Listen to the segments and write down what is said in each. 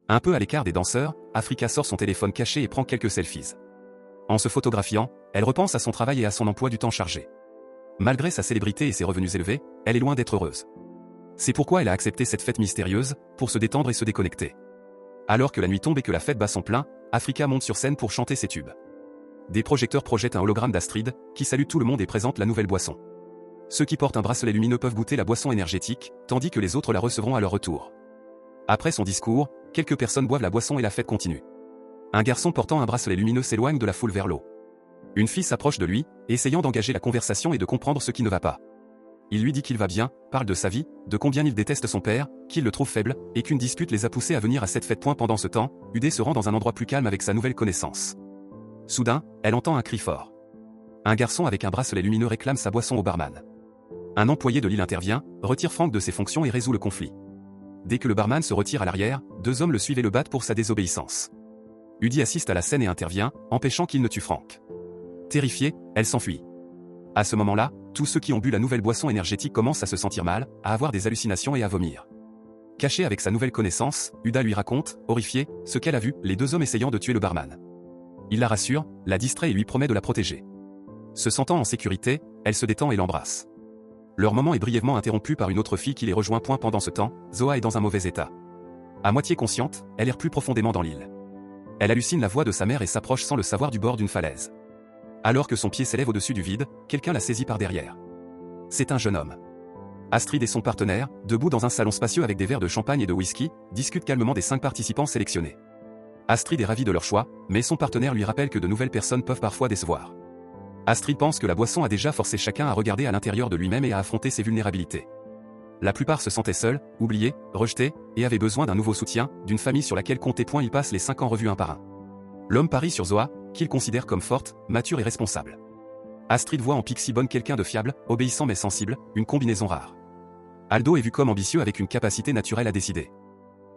Un peu à l'écart des danseurs, Africa sort son téléphone caché et prend quelques selfies. En se photographiant, elle repense à son travail et à son emploi du temps chargé. Malgré sa célébrité et ses revenus élevés, elle est loin d'être heureuse. C'est pourquoi elle a accepté cette fête mystérieuse, pour se détendre et se déconnecter. Alors que la nuit tombe et que la fête bat son plein, Africa monte sur scène pour chanter ses tubes. Des projecteurs projettent un hologramme d'Astrid, qui salue tout le monde et présente la nouvelle boisson. Ceux qui portent un bracelet lumineux peuvent goûter la boisson énergétique, tandis que les autres la recevront à leur retour. Après son discours, quelques personnes boivent la boisson et la fête continue. Un garçon portant un bracelet lumineux s'éloigne de la foule vers l'eau. Une fille s'approche de lui, essayant d'engager la conversation et de comprendre ce qui ne va pas. Il lui dit qu'il va bien, parle de sa vie, de combien il déteste son père, qu'il le trouve faible, et qu'une dispute les a poussés à venir à cette fête. Pendant ce temps, Udé se rend dans un endroit plus calme avec sa nouvelle connaissance. Soudain, elle entend un cri fort. Un garçon avec un bracelet lumineux réclame sa boisson au barman. Un employé de l'île intervient, retire Frank de ses fonctions et résout le conflit. Dès que le barman se retire à l'arrière, deux hommes le suivent et le battent pour sa désobéissance. Udi assiste à la scène et intervient, empêchant qu'il ne tue Frank. Terrifiée, elle s'enfuit. À ce moment-là, tous ceux qui ont bu la nouvelle boisson énergétique commencent à se sentir mal, à avoir des hallucinations et à vomir. Cachée avec sa nouvelle connaissance, Uda lui raconte, horrifiée, ce qu'elle a vu, les deux hommes essayant de tuer le barman. Il la rassure, la distrait et lui promet de la protéger. Se sentant en sécurité, elle se détend et l'embrasse. Leur moment est brièvement interrompu par une autre fille qui les rejoint. Pendant ce temps, Zoa est dans un mauvais état. À moitié consciente, elle erre plus profondément dans l'île. Elle hallucine la voix de sa mère et s'approche sans le savoir du bord d'une falaise. Alors que son pied s'élève au-dessus du vide, quelqu'un la saisit par derrière. C'est un jeune homme. Astrid et son partenaire, debout dans un salon spacieux avec des verres de champagne et de whisky, discutent calmement des 5 participants sélectionnés. Astrid est ravie de leur choix, mais son partenaire lui rappelle que de nouvelles personnes peuvent parfois décevoir. Astrid pense que la boisson a déjà forcé chacun à regarder à l'intérieur de lui-même et à affronter ses vulnérabilités. La plupart se sentaient seuls, oubliés, rejetés, et avaient besoin d'un nouveau soutien, d'une famille sur laquelle compter. Il passe les 5 en revue un par un. L'homme parie sur Zoa, qu'il considère comme forte, mature et responsable. Astrid voit en Pixie Bonne quelqu'un de fiable, obéissant mais sensible, une combinaison rare. Aldo est vu comme ambitieux avec une capacité naturelle à décider.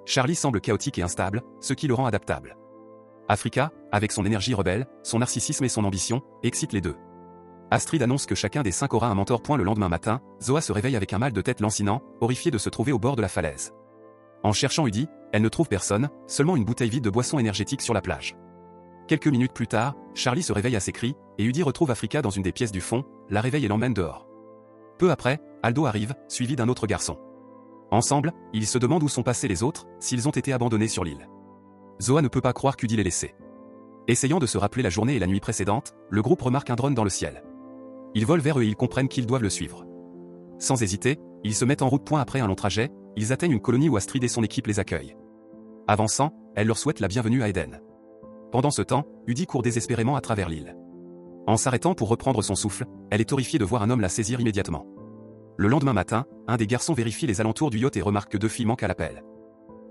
Charlie semble chaotique et instable, ce qui le rend adaptable. Africa, avec son énergie rebelle, son narcissisme et son ambition, excite les deux. Astrid annonce que chacun des 5 aura un mentor. Le lendemain matin, Zoa se réveille avec un mal de tête lancinant, horrifiée de se trouver au bord de la falaise. En cherchant Udi, elle ne trouve personne, seulement une bouteille vide de boisson énergétique sur la plage. Quelques minutes plus tard, Charlie se réveille à ses cris, et Udi retrouve Africa dans une des pièces du fond, la réveille et l'emmène dehors. Peu après, Aldo arrive, suivi d'un autre garçon. Ensemble, ils se demandent où sont passés les autres, s'ils ont été abandonnés sur l'île. Zoa ne peut pas croire qu'Udi les laissés. Essayant de se rappeler la journée et la nuit précédentes, le groupe remarque un drone dans le ciel. Ils volent vers eux et ils comprennent qu'ils doivent le suivre. Sans hésiter, ils se mettent en route. Après un long trajet, ils atteignent une colonie où Astrid et son équipe les accueillent. Avançant, elle leur souhaite la bienvenue à Eden. Pendant ce temps, Udi court désespérément à travers l'île. En s'arrêtant pour reprendre son souffle, elle est horrifiée de voir un homme la saisir immédiatement. Le lendemain matin, un des garçons vérifie les alentours du yacht et remarque que 2 filles manquent à l'appel.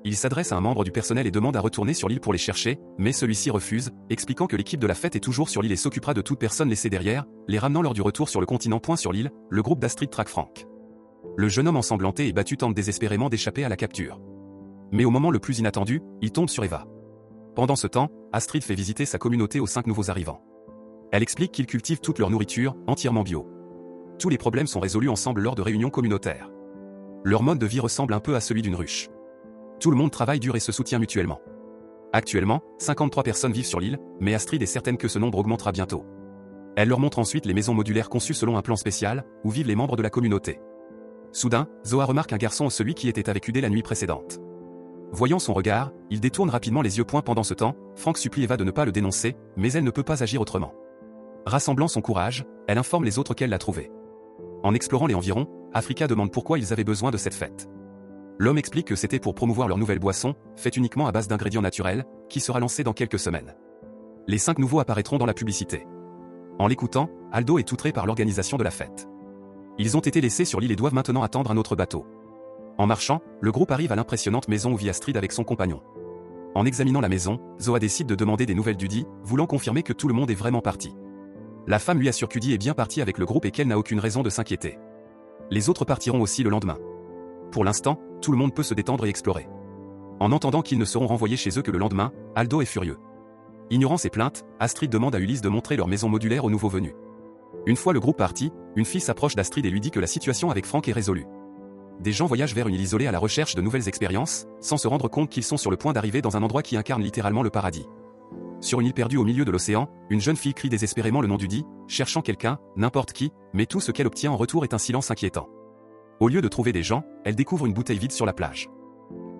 Il s'adresse à un membre du personnel et demande à retourner sur l'île pour les chercher, mais celui-ci refuse, expliquant que l'équipe de la fête est toujours sur l'île et s'occupera de toute personne laissée derrière, les ramenant lors du retour sur le continent. Sur l'île, le groupe d'Astrid traque Frank. Le jeune homme ensanglanté et battu tente désespérément d'échapper à la capture. Mais au moment le plus inattendu, il tombe sur Eva. Pendant ce temps, Astrid fait visiter sa communauté aux 5 nouveaux arrivants. Elle explique qu'ils cultivent toute leur nourriture, entièrement bio. Tous les problèmes sont résolus ensemble lors de réunions communautaires. Leur mode de vie ressemble un peu à celui d'une ruche. Tout le monde travaille dur et se soutient mutuellement. Actuellement, 53 personnes vivent sur l'île, mais Astrid est certaine que ce nombre augmentera bientôt. Elle leur montre ensuite les maisons modulaires conçues selon un plan spécial, où vivent les membres de la communauté. Soudain, Zoa remarque un garçon, celui qui était avec Udé la nuit précédente. Voyant son regard, il détourne rapidement les yeux. Pendant ce temps, Frank supplie Eva de ne pas le dénoncer, mais elle ne peut pas agir autrement. Rassemblant son courage, elle informe les autres qu'elle l'a trouvé. En explorant les environs, Africa demande pourquoi ils avaient besoin de cette fête. L'homme explique que c'était pour promouvoir leur nouvelle boisson, faite uniquement à base d'ingrédients naturels, qui sera lancée dans quelques semaines. Les 5 nouveaux apparaîtront dans la publicité. En l'écoutant, Aldo est outré par l'organisation de la fête. Ils ont été laissés sur l'île et doivent maintenant attendre un autre bateau. En marchant, le groupe arrive à l'impressionnante maison où vit Astrid avec son compagnon. En examinant la maison, Zoa décide de demander des nouvelles d'Udi, voulant confirmer que tout le monde est vraiment parti. La femme lui assure qu'Udi est bien parti avec le groupe et qu'elle n'a aucune raison de s'inquiéter. Les autres partiront aussi le lendemain. Pour l'instant, tout le monde peut se détendre et explorer. En entendant qu'ils ne seront renvoyés chez eux que le lendemain, Aldo est furieux. Ignorant ses plaintes, Astrid demande à Ulysse de montrer leur maison modulaire aux nouveaux venus. Une fois le groupe parti, une fille s'approche d'Astrid et lui dit que la situation avec Frank est résolue. des gens voyagent vers une île isolée à la recherche de nouvelles expériences, sans se rendre compte qu'ils sont sur le point d'arriver dans un endroit qui incarne littéralement le paradis. Sur une île perdue au milieu de l'océan, une jeune fille crie désespérément le nom du dit, cherchant quelqu'un, n'importe qui, mais tout ce qu'elle obtient en retour est un silence inquiétant. Au lieu de trouver des gens, elle découvre une bouteille vide sur la plage.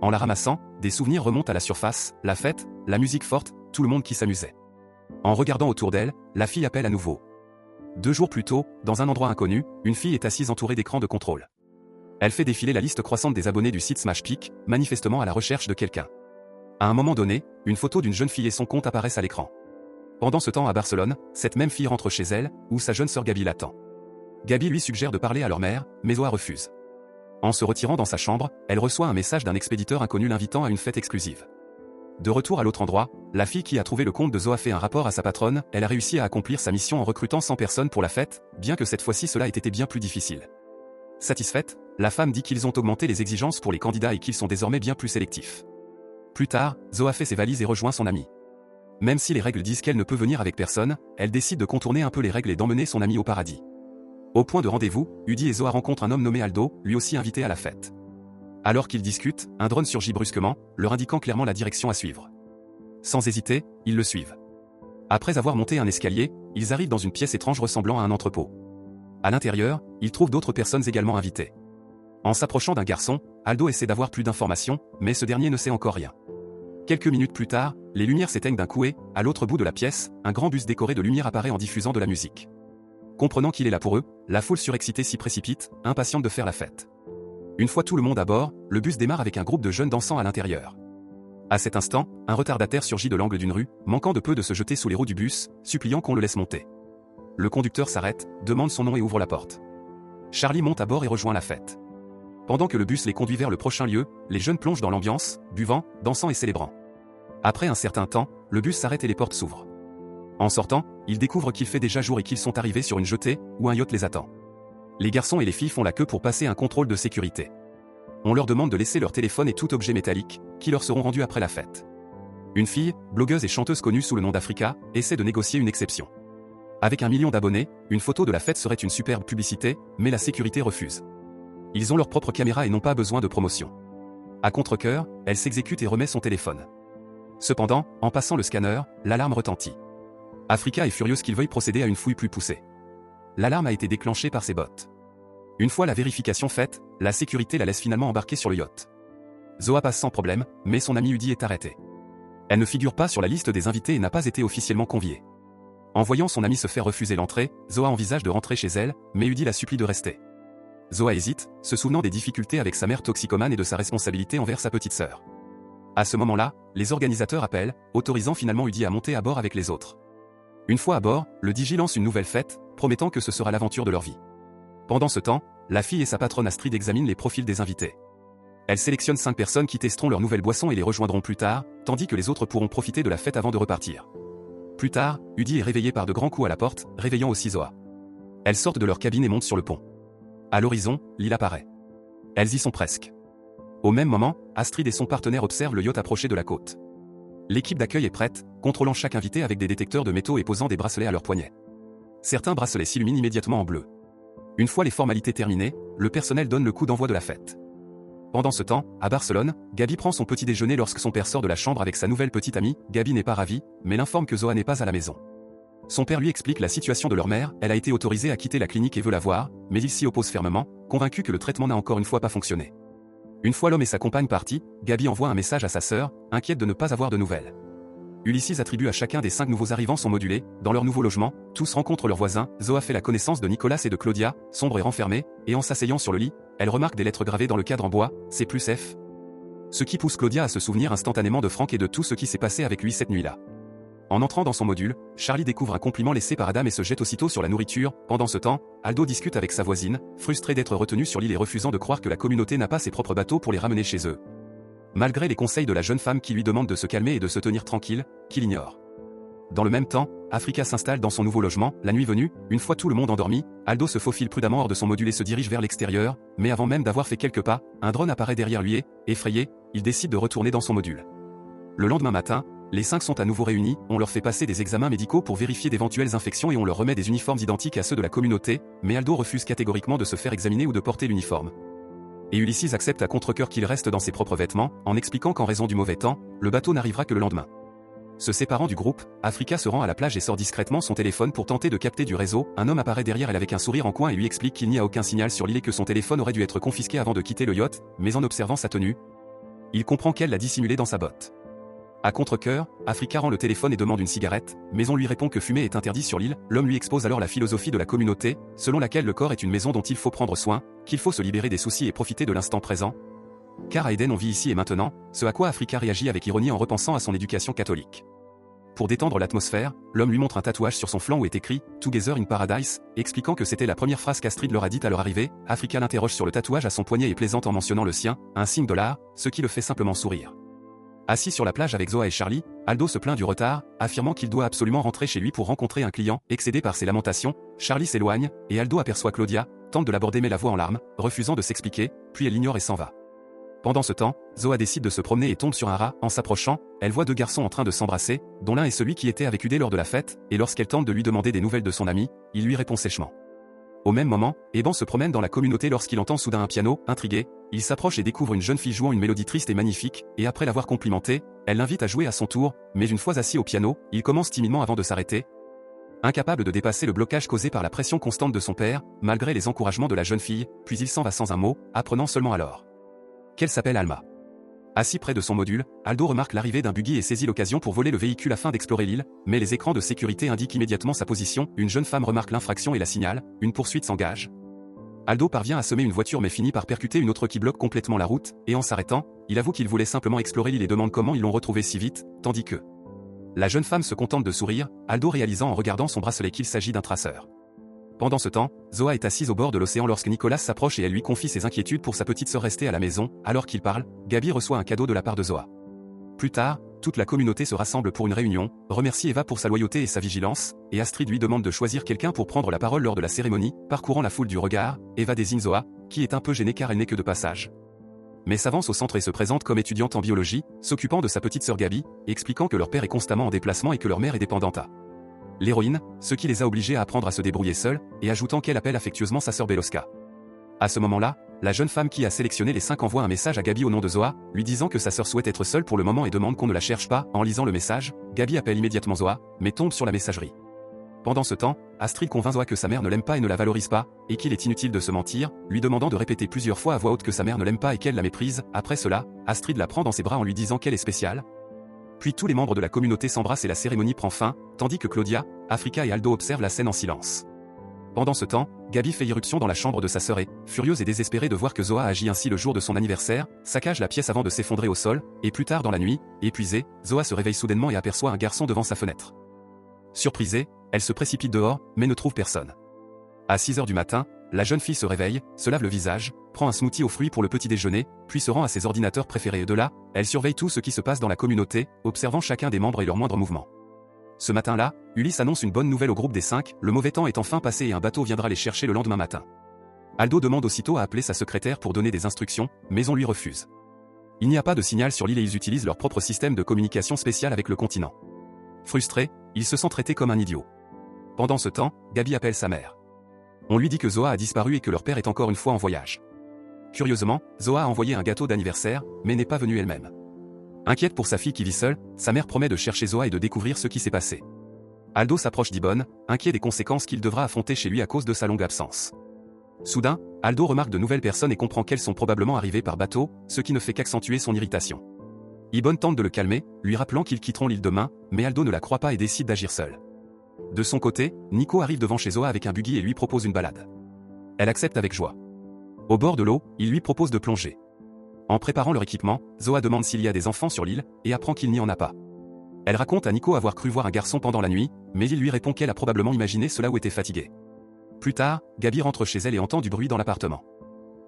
En la ramassant, des souvenirs remontent à la surface, la fête, la musique forte, tout le monde qui s'amusait. En regardant autour d'elle, la fille appelle à nouveau. 2 jours plus tôt, dans un endroit inconnu, une fille est assise entourée d'écrans de contrôle. Elle fait défiler la liste croissante des abonnés du site SmashPic, manifestement à la recherche de quelqu'un. À un moment donné, une photo d'une jeune fille et son compte apparaissent à l'écran. Pendant ce temps à Barcelone, cette même fille rentre chez elle, où sa jeune sœur Gabi l'attend. Gabi lui suggère de parler à leur mère, mais Zoa refuse. En se retirant dans sa chambre, elle reçoit un message d'un expéditeur inconnu l'invitant à une fête exclusive. De retour à l'autre endroit, la fille qui a trouvé le compte de Zoa fait un rapport à sa patronne, elle a réussi à accomplir sa mission en recrutant 100 personnes pour la fête, bien que cette fois-ci cela ait été bien plus difficile. Satisfaite, la femme dit qu'ils ont augmenté les exigences pour les candidats et qu'ils sont désormais bien plus sélectifs. Plus tard, Zoa fait ses valises et rejoint son amie. Même si les règles disent qu'elle ne peut venir avec personne, elle décide de contourner un peu les règles et d'emmener son amie au paradis. Au point de rendez-vous, Udi et Zoa rencontrent un homme nommé Aldo, lui aussi invité à la fête. Alors qu'ils discutent, un drone surgit brusquement, leur indiquant clairement la direction à suivre. Sans hésiter, ils le suivent. Après avoir monté un escalier, ils arrivent dans une pièce étrange ressemblant à un entrepôt. À l'intérieur, ils trouvent d'autres personnes également invitées. En s'approchant d'un garçon, Aldo essaie d'avoir plus d'informations, mais ce dernier ne sait encore rien. Quelques minutes plus tard, les lumières s'éteignent d'un coup et, à l'autre bout de la pièce, un grand bus décoré de lumière apparaît en diffusant de la musique. Comprenant qu'il est là pour eux, la foule surexcitée s'y précipite, impatiente de faire la fête. Une fois tout le monde à bord, le bus démarre avec un groupe de jeunes dansant à l'intérieur. À cet instant, un retardataire surgit de l'angle d'une rue, manquant de peu de se jeter sous les roues du bus, suppliant qu'on le laisse monter. Le conducteur s'arrête, demande son nom et ouvre la porte. Charlie monte à bord et rejoint la fête. Pendant que le bus les conduit vers le prochain lieu, les jeunes plongent dans l'ambiance, buvant, dansant et célébrant. Après un certain temps, le bus s'arrête et les portes s'ouvrent. En sortant, ils découvrent qu'il fait déjà jour et qu'ils sont arrivés sur une jetée, où un yacht les attend. Les garçons et les filles font la queue pour passer un contrôle de sécurité. On leur demande de laisser leur téléphone et tout objet métallique, qui leur seront rendus après la fête. Une fille, blogueuse et chanteuse connue sous le nom d'Africa, essaie de négocier une exception. Avec 1 million d'abonnés, une photo de la fête serait une superbe publicité, mais la sécurité refuse. Ils ont leur propre caméra et n'ont pas besoin de promotion. À contre-cœur, elle s'exécute et remet son téléphone. Cependant, en passant le scanner, l'alarme retentit. Africa est furieuse qu'il veuille procéder à une fouille plus poussée. L'alarme a été déclenchée par ses bots. Une fois la vérification faite, la sécurité la laisse finalement embarquer sur le yacht. Zoa passe sans problème, mais son amie Udi est arrêtée. Elle ne figure pas sur la liste des invités et n'a pas été officiellement conviée. En voyant son amie se faire refuser l'entrée, Zoa envisage de rentrer chez elle, mais Udi la supplie de rester. Zoa hésite, se souvenant des difficultés avec sa mère toxicomane et de sa responsabilité envers sa petite sœur. À ce moment-là, les organisateurs appellent, autorisant finalement Udi à monter à bord avec les autres. Une fois à bord, le DJ lance une nouvelle fête, promettant que ce sera l'aventure de leur vie. Pendant ce temps, la fille et sa patronne Astrid examinent les profils des invités. Elle sélectionne 5 personnes qui testeront leur nouvelle boisson et les rejoindront plus tard, tandis que les autres pourront profiter de la fête avant de repartir. Plus tard, Udi est réveillée par de grands coups à la porte, réveillant aussi Zoa. Elles sortent de leur cabine et montent sur le pont. À l'horizon, l'île apparaît. Elles y sont presque. Au même moment, Astrid et son partenaire observent le yacht approcher de la côte. L'équipe d'accueil est prête, contrôlant chaque invité avec des détecteurs de métaux et posant des bracelets à leurs poignets. Certains bracelets s'illuminent immédiatement en bleu. Une fois les formalités terminées, le personnel donne le coup d'envoi de la fête. Pendant ce temps, à Barcelone, Gabi prend son petit déjeuner lorsque son père sort de la chambre avec sa nouvelle petite amie. Gabi n'est pas ravie, mais l'informe que Zoa n'est pas à la maison. Son père lui explique la situation de leur mère, elle a été autorisée à quitter la clinique et veut la voir, mais il s'y oppose fermement, convaincu que le traitement n'a encore une fois pas fonctionné. Une fois l'homme et sa compagne partis, Gabi envoie un message à sa sœur, inquiète de ne pas avoir de nouvelles. Ulysses attribue à chacun des 5 nouveaux arrivants son modulé, dans leur nouveau logement, tous rencontrent leurs voisins, Zoa fait la connaissance de Nicolas et de Claudia, sombre et renfermée, et en s'asseyant sur le lit, elle remarque des lettres gravées dans le cadre en bois, C+F. Ce qui pousse Claudia à se souvenir instantanément de Franck et de tout ce qui s'est passé avec lui cette nuit-là. En entrant dans son module, Charlie découvre un compliment laissé par Adam et se jette aussitôt sur la nourriture. Pendant ce temps, Aldo discute avec sa voisine, frustré d'être retenu sur l'île et refusant de croire que la communauté n'a pas ses propres bateaux pour les ramener chez eux. Malgré les conseils de la jeune femme qui lui demande de se calmer et de se tenir tranquille, qu'il ignore. Dans le même temps, Africa s'installe dans son nouveau logement. La nuit venue, une fois tout le monde endormi, Aldo se faufile prudemment hors de son module et se dirige vers l'extérieur, mais avant même d'avoir fait quelques pas, un drone apparaît derrière lui et, effrayé, il décide de retourner dans son module. Le lendemain matin, les 5 sont à nouveau réunis, on leur fait passer des examens médicaux pour vérifier d'éventuelles infections et on leur remet des uniformes identiques à ceux de la communauté, mais Aldo refuse catégoriquement de se faire examiner ou de porter l'uniforme. et Ulysses accepte à contre-cœur qu'il reste dans ses propres vêtements, en expliquant qu'en raison du mauvais temps, le bateau n'arrivera que le lendemain. Se séparant du groupe, Africa se rend à la plage et sort discrètement son téléphone pour tenter de capter du réseau. Un homme apparaît derrière elle avec un sourire en coin et lui explique qu'il n'y a aucun signal sur l'île et que son téléphone aurait dû être confisqué avant de quitter le yacht, mais en observant sa tenue, il comprend qu'elle l'a dissimulé dans sa botte. À contre-cœur, Africa rend le téléphone et demande une cigarette, mais on lui répond que fumer est interdit sur l'île. L'homme lui expose alors la philosophie de la communauté, selon laquelle le corps est une maison dont il faut prendre soin, qu'il faut se libérer des soucis et profiter de l'instant présent. Car à Eden on vit ici et maintenant, ce à quoi Africa réagit avec ironie en repensant à son éducation catholique. Pour détendre l'atmosphère, l'homme lui montre un tatouage sur son flanc où est écrit « Together in Paradise », expliquant que c'était la première phrase qu'Astrid leur a dite à leur arrivée. Africa l'interroge sur le tatouage à son poignet et plaisante en mentionnant le sien, un signe de l'art, ce qui le fait simplement sourire. Assis sur la plage avec Zoa et Charlie, Aldo se plaint du retard, affirmant qu'il doit absolument rentrer chez lui pour rencontrer un client. Excédé par ses lamentations, Charlie s'éloigne, et Aldo aperçoit Claudia, tente de l'aborder mais la voit en larmes, refusant de s'expliquer, puis elle l'ignore et s'en va. Pendant ce temps, Zoa décide de se promener et tombe sur un rat. En s'approchant, elle voit deux garçons en train de s'embrasser, dont l'un est celui qui était avec Udé lors de la fête, et lorsqu'elle tente de lui demander des nouvelles de son ami, il lui répond sèchement. Au même moment, Eban se promène dans la communauté lorsqu'il entend soudain un piano. Intrigué, il s'approche et découvre une jeune fille jouant une mélodie triste et magnifique, et après l'avoir complimentée, elle l'invite à jouer à son tour, mais une fois assis au piano, il commence timidement avant de s'arrêter. Incapable de dépasser le blocage causé par la pression constante de son père, malgré les encouragements de la jeune fille, puis il s'en va sans un mot, apprenant seulement alors qu'elle s'appelle Alma. Assis près de son module, Aldo remarque l'arrivée d'un buggy et saisit l'occasion pour voler le véhicule afin d'explorer l'île, mais les écrans de sécurité indiquent immédiatement sa position. Une jeune femme remarque l'infraction et la signale, une poursuite s'engage. Aldo parvient à semer une voiture mais finit par percuter une autre qui bloque complètement la route, et en s'arrêtant, il avoue qu'il voulait simplement explorer l'île et demande comment ils l'ont retrouvé si vite, tandis que la jeune femme se contente de sourire, Aldo réalisant en regardant son bracelet qu'il s'agit d'un traceur. Pendant ce temps, Zoa est assise au bord de l'océan lorsque Nicolas s'approche et elle lui confie ses inquiétudes pour sa petite sœur restée à la maison. Alors qu'il parle, Gabi reçoit un cadeau de la part de Zoa. Plus tard, toute la communauté se rassemble pour une réunion, remercie Eva pour sa loyauté et sa vigilance, et Astrid lui demande de choisir quelqu'un pour prendre la parole lors de la cérémonie. Parcourant la foule du regard, Eva désigne Zoa, qui est un peu gênée car elle n'est que de passage, mais s'avance au centre et se présente comme étudiante en biologie, s'occupant de sa petite sœur Gabi, et expliquant que leur père est constamment en déplacement et que leur mère est dépendante à l'héroïne, ce qui les a obligés à apprendre à se débrouiller seuls, et ajoutant qu'elle appelle affectueusement sa sœur Beloska. À ce moment-là, la jeune femme qui a sélectionné les 5 envoie un message à Gabi au nom de Zoa, lui disant que sa sœur souhaite être seule pour le moment et demande qu'on ne la cherche pas. En lisant le message, Gabi appelle immédiatement Zoa, mais tombe sur la messagerie. Pendant ce temps, Astrid convainc Zoa que sa mère ne l'aime pas et ne la valorise pas, et qu'il est inutile de se mentir, lui demandant de répéter plusieurs fois à voix haute que sa mère ne l'aime pas et qu'elle la méprise. Après cela, Astrid la prend dans ses bras en lui disant qu'elle est spéciale. Puis tous les membres de la communauté s'embrassent et la cérémonie prend fin, tandis que Claudia, Africa et Aldo observent la scène en silence. Pendant ce temps, Gabi fait irruption dans la chambre de sa sœur et, furieuse et désespérée de voir que Zoa agit ainsi le jour de son anniversaire, saccage la pièce avant de s'effondrer au sol, et plus tard dans la nuit, épuisée, Zoa se réveille soudainement et aperçoit un garçon devant sa fenêtre. Surprisée, elle se précipite dehors, mais ne trouve personne. À 6 heures du matin, la jeune fille se réveille, se lave le visage, prend un smoothie aux fruits pour le petit déjeuner, puis se rend à ses ordinateurs préférés et de là, elle surveille tout ce qui se passe dans la communauté, observant chacun des membres et leurs moindres mouvements. Ce matin-là, Ulysse annonce une bonne nouvelle au groupe des 5, le mauvais temps est enfin passé et un bateau viendra les chercher le lendemain matin. Aldo demande aussitôt à appeler sa secrétaire pour donner des instructions, mais on lui refuse. Il n'y a pas de signal sur l'île et ils utilisent leur propre système de communication spécial avec le continent. Frustré, il se sent traité comme un idiot. Pendant ce temps, Gabi appelle sa mère. On lui dit que Zoa a disparu et que leur père est encore une fois en voyage. Curieusement, Zoa a envoyé un gâteau d'anniversaire, mais n'est pas venue elle-même. Inquiète pour sa fille qui vit seule, sa mère promet de chercher Zoa et de découvrir ce qui s'est passé. Aldo s'approche d'Ibon, inquiet des conséquences qu'il devra affronter chez lui à cause de sa longue absence. Soudain, Aldo remarque de nouvelles personnes et comprend qu'elles sont probablement arrivées par bateau, ce qui ne fait qu'accentuer son irritation. Ibon tente de le calmer, lui rappelant qu'ils quitteront l'île demain, mais Aldo ne la croit pas et décide d'agir seul. De son côté, Nico arrive devant chez Zoa avec un buggy et lui propose une balade. Elle accepte avec joie. Au bord de l'eau, il lui propose de plonger. En préparant leur équipement, Zoa demande s'il y a des enfants sur l'île, et apprend qu'il n'y en a pas. Elle raconte à Nico avoir cru voir un garçon pendant la nuit, mais il lui répond qu'elle a probablement imaginé cela ou était fatiguée. Plus tard, Gabi rentre chez elle et entend du bruit dans l'appartement.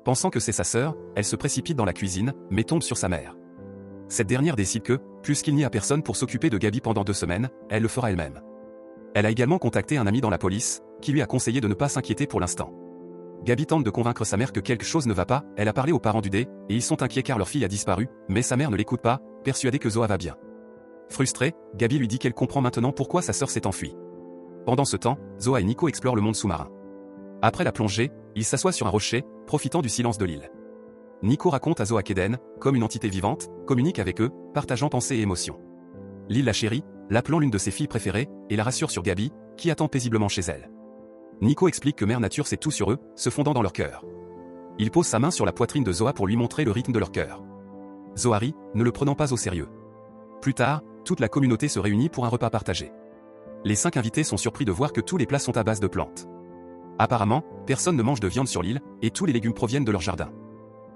Pensant que c'est sa sœur, elle se précipite dans la cuisine, mais tombe sur sa mère. Cette dernière décide que, puisqu'il n'y a personne pour s'occuper de Gabi pendant 2 semaines, elle le fera elle-même. Elle a également contacté un ami dans la police, qui lui a conseillé de ne pas s'inquiéter pour l'instant. Gabi tente de convaincre sa mère que quelque chose ne va pas, elle a parlé aux parents d'Udé, et ils sont inquiets car leur fille a disparu, mais sa mère ne l'écoute pas, persuadée que Zoa va bien. Frustrée, Gabi lui dit qu'elle comprend maintenant pourquoi sa sœur s'est enfuie. Pendant ce temps, Zoa et Nico explorent le monde sous-marin. Après la plongée, ils s'assoient sur un rocher, profitant du silence de l'île. Nico raconte à Zoa qu'Eden, comme une entité vivante, communique avec eux, partageant pensées et émotions. Lil la chérit, l'appelant l'une de ses filles préférées, et la rassure sur Gabi, qui attend paisiblement chez elle. Nico explique que Mère Nature sait tout sur eux, se fondant dans leur cœur. Il pose sa main sur la poitrine de Zoa pour lui montrer le rythme de leur cœur. Zoa rit, ne le prenant pas au sérieux. Plus tard, toute la communauté se réunit pour un repas partagé. Les 5 invités sont surpris de voir que tous les plats sont à base de plantes. Apparemment, personne ne mange de viande sur l'île, et tous les légumes proviennent de leur jardin.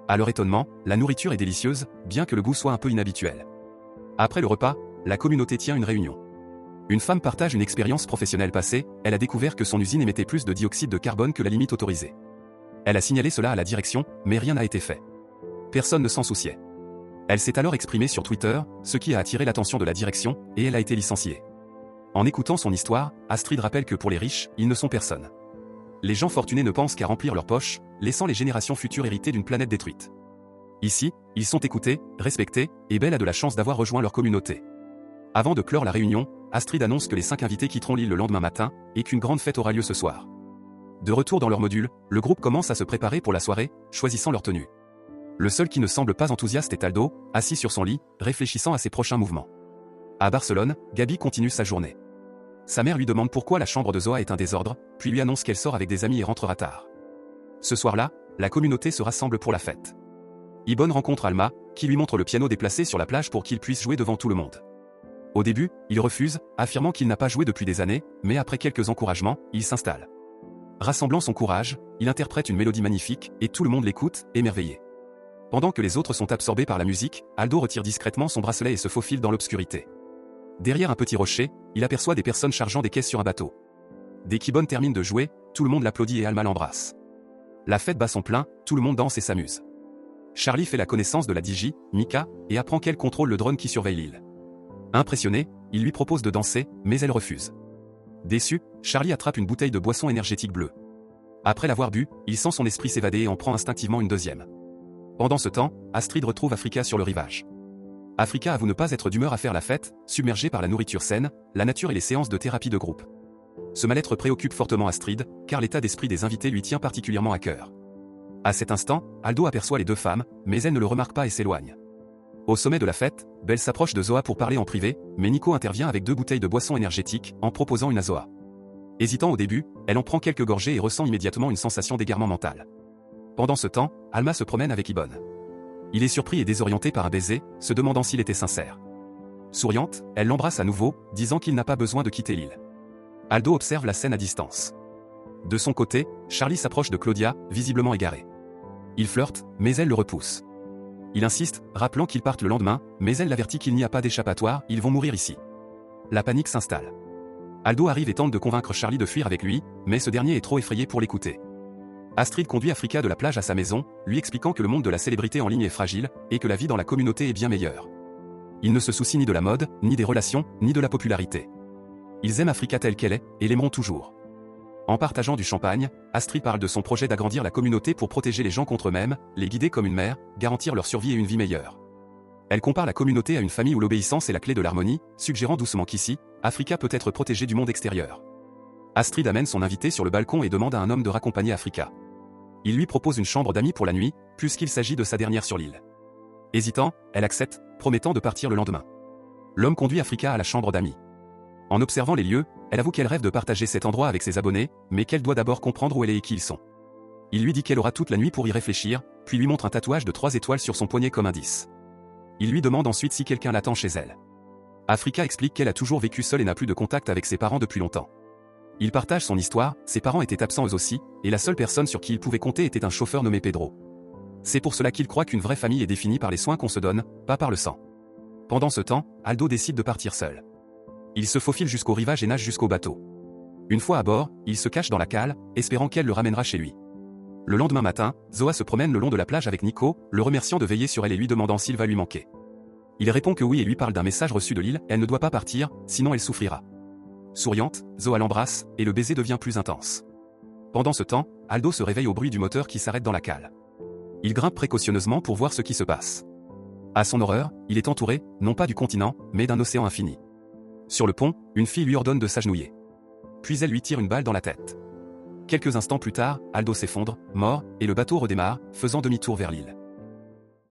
À leur étonnement, la nourriture est délicieuse, bien que le goût soit un peu inhabituel. Après le repas, la communauté tient une réunion. Une femme partage une expérience professionnelle passée, elle a découvert que son usine émettait plus de dioxyde de carbone que la limite autorisée. Elle a signalé cela à la direction, mais rien n'a été fait. Personne ne s'en souciait. Elle s'est alors exprimée sur Twitter, ce qui a attiré l'attention de la direction, et elle a été licenciée. En écoutant son histoire, Astrid rappelle que pour les riches, ils ne sont personne. Les gens fortunés ne pensent qu'à remplir leurs poches, laissant les générations futures hériter d'une planète détruite. Ici, ils sont écoutés, respectés, et Belle a de la chance d'avoir rejoint leur communauté. Avant de clore la réunion, Astrid annonce que les 5 invités quitteront l'île le lendemain matin, et qu'une grande fête aura lieu ce soir. De retour dans leur module, le groupe commence à se préparer pour la soirée, choisissant leur tenue. Le seul qui ne semble pas enthousiaste est Aldo, assis sur son lit, réfléchissant à ses prochains mouvements. À Barcelone, Gabi continue sa journée. Sa mère lui demande pourquoi la chambre de Zoa est un désordre, puis lui annonce qu'elle sort avec des amis et rentrera tard. Ce soir-là, la communauté se rassemble pour la fête. Ibon rencontre Alma, qui lui montre le piano déplacé sur la plage pour qu'il puisse jouer devant tout le monde. Au début, il refuse, affirmant qu'il n'a pas joué depuis des années, mais après quelques encouragements, il s'installe. Rassemblant son courage, il interprète une mélodie magnifique, et tout le monde l'écoute, émerveillé. Pendant que les autres sont absorbés par la musique, Aldo retire discrètement son bracelet et se faufile dans l'obscurité. Derrière un petit rocher, il aperçoit des personnes chargeant des caisses sur un bateau. Dès qu'Ibon termine de jouer, tout le monde l'applaudit et Alma l'embrasse. La fête bat son plein, tout le monde danse et s'amuse. Charlie fait la connaissance de la DJ, Mika, et apprend qu'elle contrôle le drone qui surveille l'île. Impressionné, il lui propose de danser, mais elle refuse. Déçu, Charlie attrape une bouteille de boisson énergétique bleue. Après l'avoir bu, il sent son esprit s'évader et en prend instinctivement une deuxième. Pendant ce temps, Astrid retrouve Africa sur le rivage. Africa avoue ne pas être d'humeur à faire la fête, submergée par la nourriture saine, la nature et les séances de thérapie de groupe. Ce mal-être préoccupe fortement Astrid, car l'état d'esprit des invités lui tient particulièrement à cœur. À cet instant, Aldo aperçoit les 2 femmes, mais elle ne le remarque pas et s'éloigne. Au sommet de la fête, Belle s'approche de Zoa pour parler en privé, mais Nico intervient avec 2 bouteilles de boisson énergétique, en proposant une à Zoa. Hésitant au début, elle en prend quelques gorgées et ressent immédiatement une sensation d'égarement mental. Pendant ce temps, Alma se promène avec Ibon. Il est surpris et désorienté par un baiser, se demandant s'il était sincère. Souriante, elle l'embrasse à nouveau, disant qu'il n'a pas besoin de quitter l'île. Aldo observe la scène à distance. De son côté, Charlie s'approche de Claudia, visiblement égarée. Il flirte, mais elle le repousse. Il insiste, rappelant qu'ils partent le lendemain, mais elle l'avertit qu'il n'y a pas d'échappatoire, ils vont mourir ici. La panique s'installe. Aldo arrive et tente de convaincre Charlie de fuir avec lui, mais ce dernier est trop effrayé pour l'écouter. Astrid conduit Africa de la plage à sa maison, lui expliquant que le monde de la célébrité en ligne est fragile, et que la vie dans la communauté est bien meilleure. Il ne se soucie ni de la mode, ni des relations, ni de la popularité. Ils aiment Africa telle qu'elle est, et l'aimeront toujours. En partageant du champagne, Astrid parle de son projet d'agrandir la communauté pour protéger les gens contre eux-mêmes, les guider comme une mère, garantir leur survie et une vie meilleure. Elle compare la communauté à une famille où l'obéissance est la clé de l'harmonie, suggérant doucement qu'ici, Africa peut être protégée du monde extérieur. Astrid amène son invité sur le balcon et demande à un homme de raccompagner Africa. Il lui propose une chambre d'amis pour la nuit, puisqu'il s'agit de sa dernière sur l'île. Hésitant, elle accepte, promettant de partir le lendemain. L'homme conduit Africa à la chambre d'amis. En observant les lieux, elle avoue qu'elle rêve de partager cet endroit avec ses abonnés, mais qu'elle doit d'abord comprendre où elle est et qui ils sont. Il lui dit qu'elle aura toute la nuit pour y réfléchir, puis lui montre un tatouage de 3 étoiles sur son poignet comme indice. Il lui demande ensuite si quelqu'un l'attend chez elle. Africa explique qu'elle a toujours vécu seule et n'a plus de contact avec ses parents depuis longtemps. Il partage son histoire, ses parents étaient absents eux aussi, et la seule personne sur qui il pouvait compter était un chauffeur nommé Pedro. C'est pour cela qu'il croit qu'une vraie famille est définie par les soins qu'on se donne, pas par le sang. Pendant ce temps, Aldo décide de partir seul. Il se faufile jusqu'au rivage et nage jusqu'au bateau. Une fois à bord, il se cache dans la cale, espérant qu'elle le ramènera chez lui. Le lendemain matin, Zoa se promène le long de la plage avec Nico, le remerciant de veiller sur elle et lui demandant s'il va lui manquer. Il répond que oui et lui parle d'un message reçu de l'île, elle ne doit pas partir, sinon elle souffrira. Souriante, Zoa l'embrasse, et le baiser devient plus intense. Pendant ce temps, Aldo se réveille au bruit du moteur qui s'arrête dans la cale. Il grimpe précautionneusement pour voir ce qui se passe. À son horreur, il est entouré, non pas du continent, mais d'un océan infini. Sur le pont, une fille lui ordonne de s'agenouiller. Puis elle lui tire une balle dans la tête. Quelques instants plus tard, Aldo s'effondre, mort, et le bateau redémarre, faisant demi-tour vers l'île.